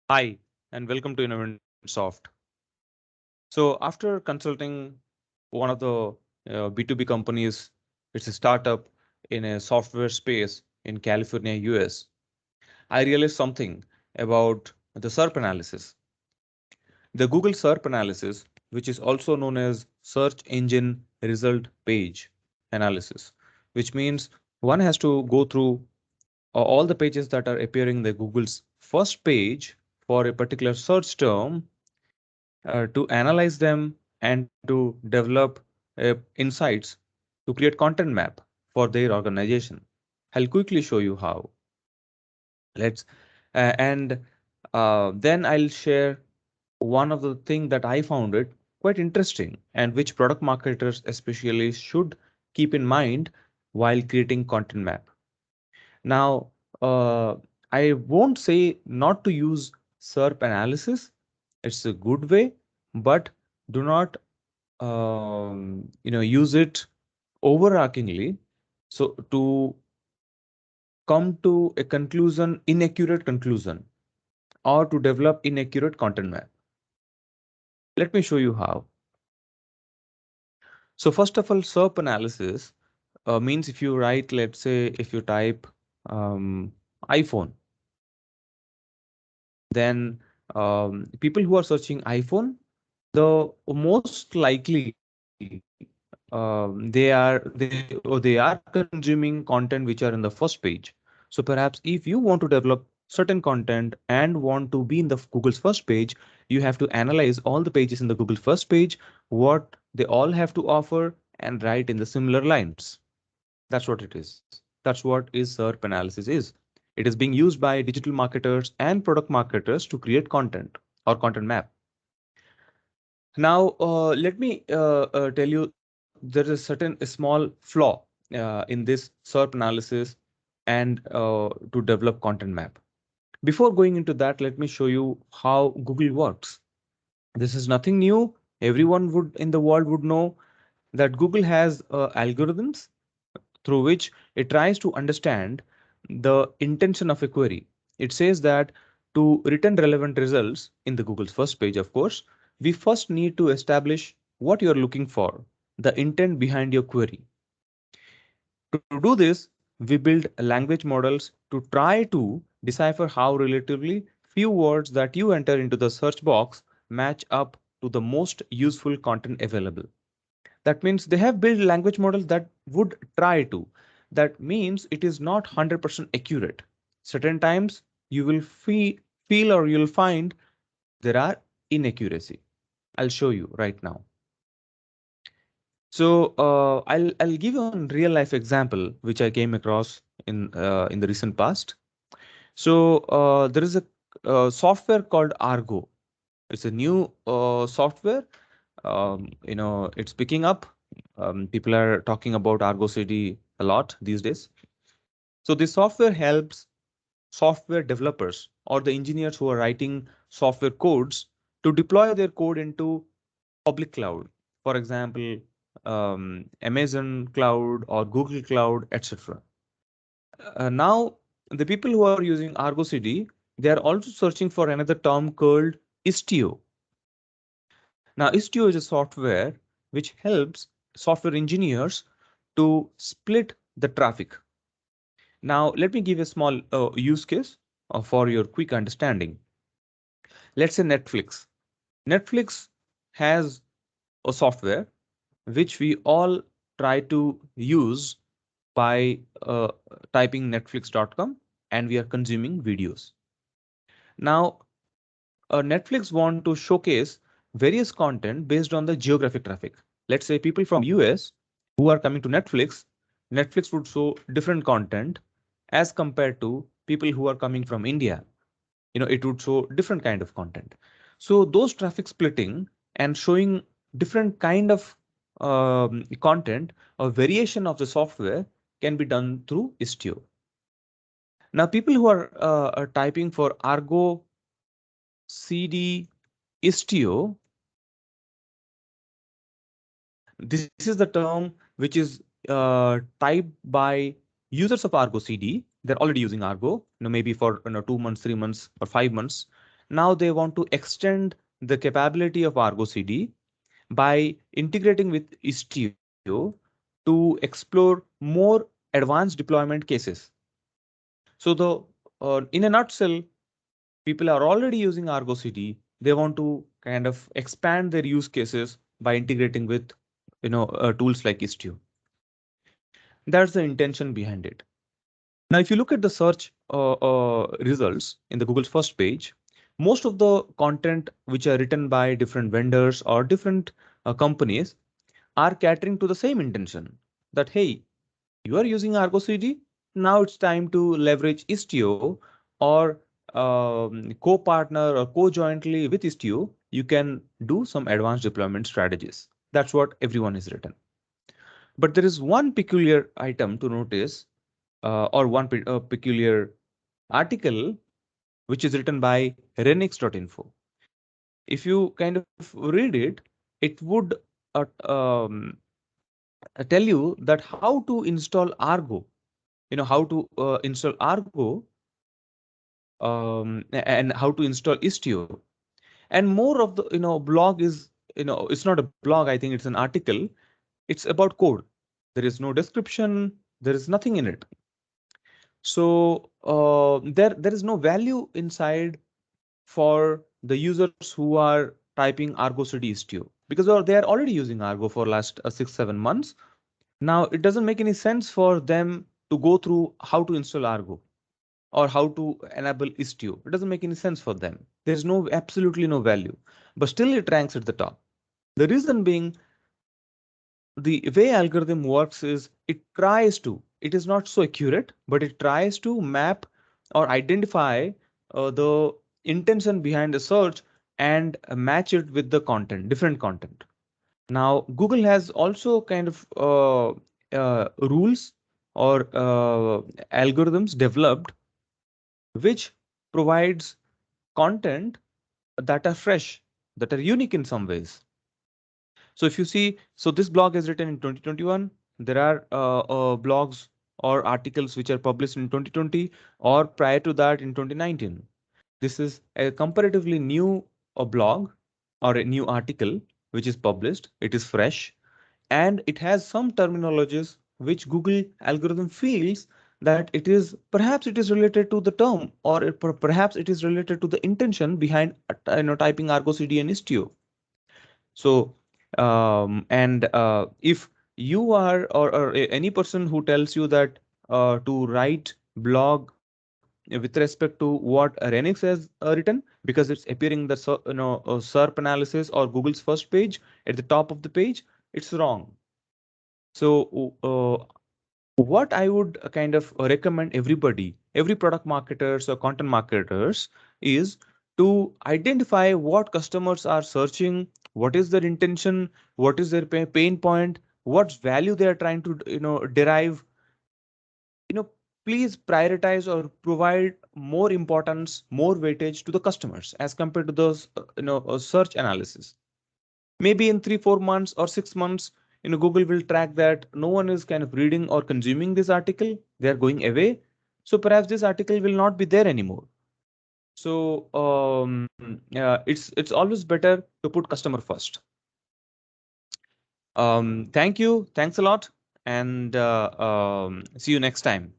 Hi, and welcome to InnoventSoft. So, after consulting one of the B2B companies, it's a startup in a software space in California, US, I realized something about the SERP analysis. The Google SERP analysis, which is also known as Search Engine Result Page Analysis, which means one has to go through all the pages that are appearing in the Google's first page for a particular search term to analyze them and to develop insights to create content map for their organization. I'll quickly show you how. Let's and then I'll share one of the thing that I found it quite interesting and which product marketers especially should keep in mind while creating content map. Now, I won't say not to use SERP analysis. It's a good way, but do not use it overarchingly. So to come to a conclusion, inaccurate conclusion, or to develop inaccurate content map. Let me show you how. So first of all, SERP analysis means if you write, let's say, if you type iPhone, then people who are searching iPhone, the most likely they are consuming content which are in the first page. So perhaps if you want to develop certain content and want to be in the Google's first page, you have to analyze all the pages in the Google first page, what they all have to offer, and write in the similar lines. That's what it is. That's what is SERP analysis is. It is being used by digital marketers and product marketers to create content or content map. Now, let me tell you there is a certain small flaw in this SERP analysis and to develop content map. Before going into that, let me show you how Google works. This is nothing new. Everyone would in the world would know that Google has algorithms through which it tries to understand the intention of a query. It says that to return relevant results in the Google's first page, of course, we first need to establish what you're looking for, the intent behind your query. To do this, we build language models to try to decipher how relatively few words that you enter into the search box match up to the most useful content available. That means they have built language models that would try to. That means it is not 100% accurate. Certain times you will feel or you'll find there are inaccuracy. I'll show you right now. So I'll give you a real life example which I came across in the recent past. So there is a software called Argo. It's a new software. It's picking up. People are talking about Argo CD a lot these days. So this software helps software developers or the engineers who are writing software codes to deploy their code into public cloud. For example, Amazon Cloud or Google Cloud, etc. Now, the people who are using Argo CD, they are also searching for another term called Istio. Now, Istio is a software which helps software engineers to split the traffic. Now, let me give a small use case for your quick understanding. Let's say Netflix. Netflix has a software which we all try to use by typing netflix.com and we are consuming videos. Now, Netflix want to showcase various content based on the geographic traffic. Let's say people from US who are coming to Netflix, Netflix would show different content as compared to people who are coming from India. It would show different kind of content. So those traffic splitting and showing different kind of content or variation of the software can be done through Istio. Now people who are typing for Argo CD Istio, this is the term which is typed by users of Argo CD. They're already using Argo, maybe for 2 months, 3 months, or 5 months. Now they want to extend the capability of Argo CD by integrating with Istio to explore more advanced deployment cases. So in a nutshell, people are already using Argo CD. They want to kind of expand their use cases by integrating with tools like Istio. That's the intention behind it. Now, if you look at the search results in the Google's first page, most of the content which are written by different vendors or different companies are catering to the same intention that, hey, you are using Argo CD. Now it's time to leverage Istio or co-partner or co-jointly with Istio. You can do some advanced deployment strategies. That's what everyone is written. But there is one peculiar item to notice, or one peculiar article which is written by renix.info. If you kind of read it, it would uh, um, tell you that how to install Argo, how to install Argo, and how to install Istio. And more of the blog is, it's not a blog, I think it's an article. It's about code. There is no description, there is nothing in it. So there is no value inside for the users who are typing Argo CD Istio, because they are already using Argo for last 6-7 months. Now it doesn't make any sense for them to go through how to install Argo or how to enable Istio. It doesn't make any sense for them. There's no absolutely no value, but still it ranks at the top. The reason being, the way algorithm works is it is not so accurate, but it tries to map or identify the intention behind the search and match it with the content, different content. Now, Google has also kind of rules or algorithms developed which provides content that are fresh, that are unique in some ways. So if you see, so this blog is written in 2021. There are blogs or articles which are published in 2020 or prior to that in 2019. This is a comparatively new blog or a new article which is published. It is fresh and it has some terminologies which Google algorithm feels that perhaps it is related to the term, or perhaps it is related to the intention behind typing Argo CD and Istio. So, and if you are, or any person who tells you that to write blog with respect to what Renix has written, because it's appearing the SERP analysis or Google's first page at the top of the page, it's wrong. So, what I would kind of recommend everybody, every product marketers or content marketers, is to identify what customers are searching, what is their intention, what is their pain point, what value they are trying to derive. you know Please prioritize or provide more importance, more weightage to the customers as compared to those search analysis. Maybe in 3-4 months or 6 months, Google will track that no one is kind of reading or consuming this article, they are going away, so perhaps this article will not be there anymore. So it's always better to put customer first. Thank you, thanks a lot, and see you next time.